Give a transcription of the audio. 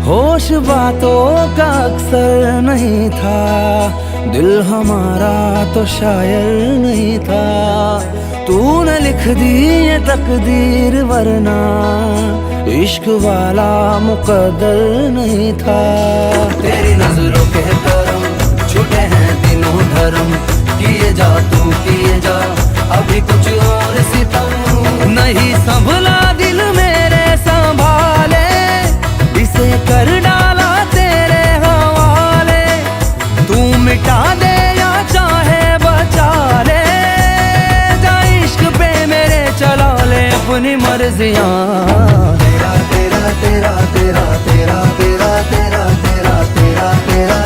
होश बातों का अक्सर नहीं था, दिल हमारा तो शायर नहीं था। तूने लिख दी ये तकदीर, वरना इश्क वाला मुकद्दर नहीं था। तेरी नजरों के करम छूटे हैं दिनों धर्म, किए जा तू किए जा अभी कुछ और सितम। नहीं संभला दिल मेरे संभाले, इसे कर डाला तेरे हवाले। तू मिटा दे या चाहे बचा ले, जा इश्क पे मेरे चला ले अपनी मर्जियां। तेरा तेरा तेरा तेरा तेरा तेरा तेरा तेरा तेरा तेरा तेरा